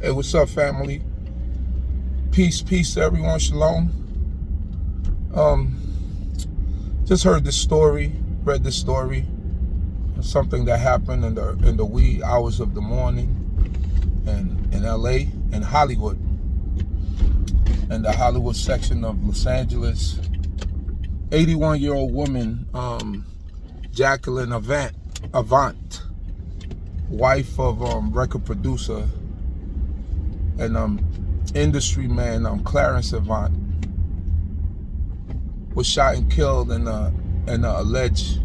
Hey, what's up, family? Peace to everyone. Shalom. Just heard this story, read this story. Something that happened in the wee hours of the morning in LA, in Hollywood, in the Hollywood section of Los Angeles. 81-year-old woman, Jacqueline Avant, wife of record producer and industry man Clarence Avant, was shot and killed in a alleged,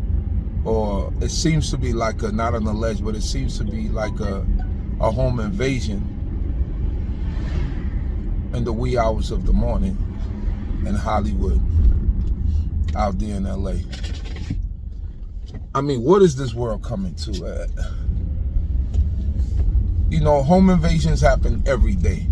or it seems to be like a, not an alleged, but it seems to be like a home invasion in the wee hours of the morning in Hollywood, out there in LA. I mean, what is this world coming to? You know, home invasions happen every day.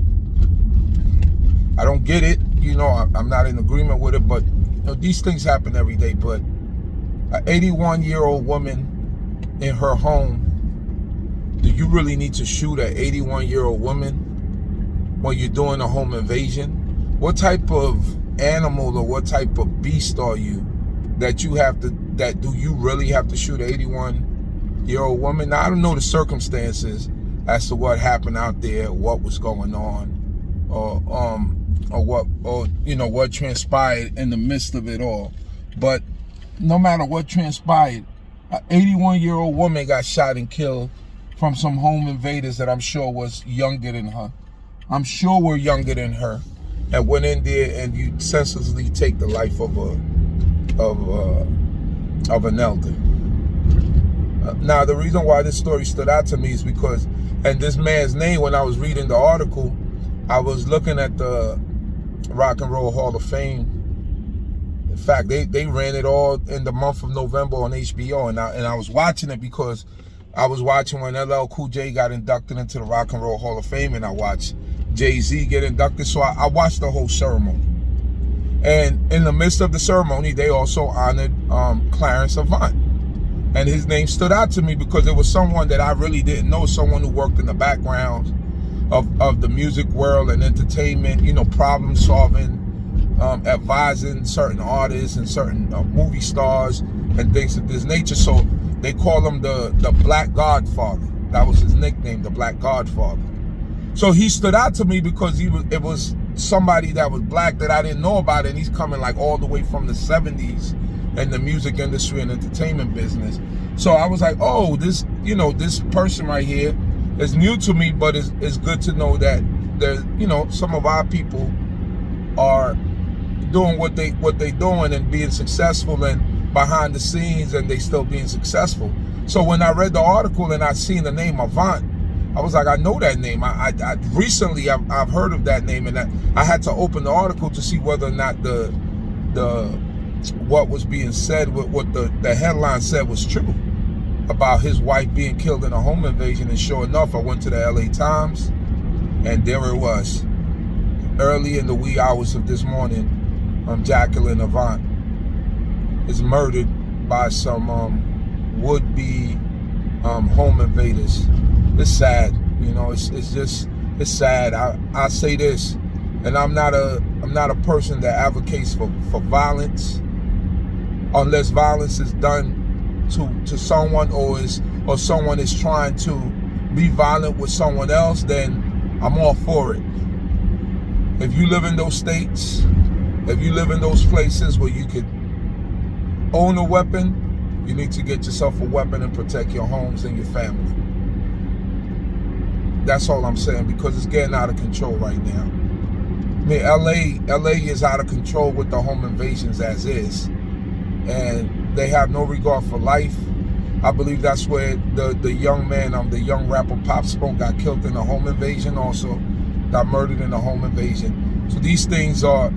I don't get it. You know, I'm not in agreement with it, but you know, these things happen every day. But an 81-year-old woman in her home, do you really need to shoot an 81-year-old woman when you're doing a home invasion? What type of animal or what type of beast are you that you have to, that do you really have to shoot an 81-year-old woman? Now, I don't know the circumstances as to what happened out there, what was going on, or what, or you know, what transpired in the midst of it all. But no matter what transpired, an 81-year-old woman got shot and killed from some home invaders that I'm sure was younger than her. I'm sure were younger than her, and went in there and you senselessly take the life of an elder. Now, the reason why this story stood out to me is because, and this man's name, when I was reading the article, I was looking at the Rock and Roll Hall of Fame. In fact, they ran it all in the month of November on HBO, and I was watching it because I was watching when LL Cool J got inducted into the Rock and Roll Hall of Fame, and I watched Jay-Z get inducted, so I watched the whole ceremony. And in the midst of the ceremony, they also honored Clarence Avant. And his name stood out to me because it was someone that I really didn't know, someone who worked in the background of the music world and entertainment, you know, problem solving, advising certain artists and certain movie stars and things of this nature. So they call him the Black Godfather. That was his nickname, the Black Godfather. So he stood out to me because it was somebody that was black that I didn't know about, and he's coming like all the way from the 70s in the music industry and entertainment business. So I was like, oh, this, you know, this person right here is new to me, but it's good to know that there's, you know, some of our people are doing what they doing and being successful and behind the scenes, and they still being successful. So when I read the article and I seen the name Avant, I was like, I know that name. I recently I've heard of that name, and I had to open the article to see whether or not the what was being said, what the headline said was true about his wife being killed in a home invasion. And sure enough, I went to the LA Times, and there it was. Early in the wee hours of this morning, Jacqueline Avant is murdered by some would-be home invaders. It's sad, you know. It's sad. I say this, and I'm not a person that advocates for violence, unless violence is done to someone, or someone is trying to be violent with someone else. Then I'm all for it. If you live in those states, if you live in those places where you could own a weapon, you need to get yourself a weapon and protect your homes and your family. That's all I'm saying, because it's getting out of control right now. I mean, LA is out of control with the home invasions as is, and they have no regard for life. I believe that's where the young man, the young rapper Pop Smoke, got killed in a home invasion, also got murdered in a home invasion. So these things are,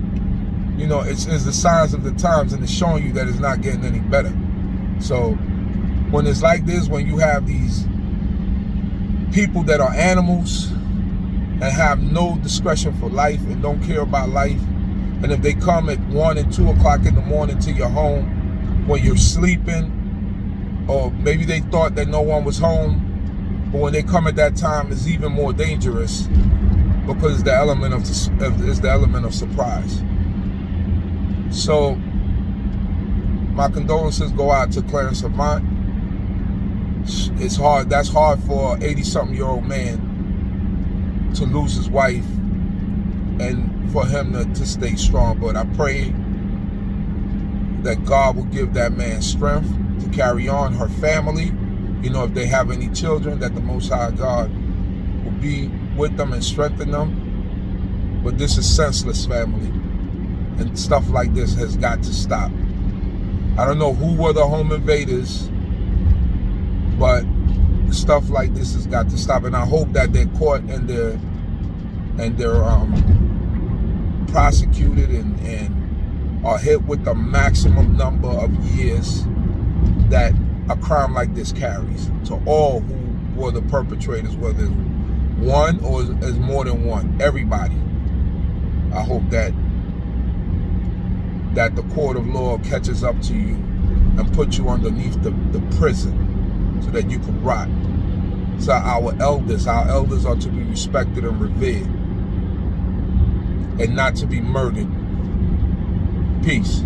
you know, it's the signs of the times, and it's showing you that it's not getting any better. So when it's like this, when you have these people that are animals and have no discretion for life and don't care about life, and if they come at 1 and 2 o'clock in the morning to your home when you're sleeping, or maybe they thought that no one was home, but when they come at that time, it's even more dangerous because it's the element of surprise. So my condolences go out to Clarence Avant. It's hard. That's hard for an 80-something-year-old man to lose his wife, and for him to stay strong. But I pray that God will give that man strength to carry on. Her family, you know, if they have any children, that the Most High God will be with them and strengthen them. But this is senseless, family, and stuff like this has got to stop. I don't know who were the home invaders, but stuff like this has got to stop. And I hope that they're caught and they're prosecuted and are hit with the maximum number of years that a crime like this carries, to all who were the perpetrators, whether it's one or is more than one, everybody. I hope that the court of law catches up to you and puts you underneath the prison so that you can rot. So our elders are to be respected and revered and not to be murdered. Peace.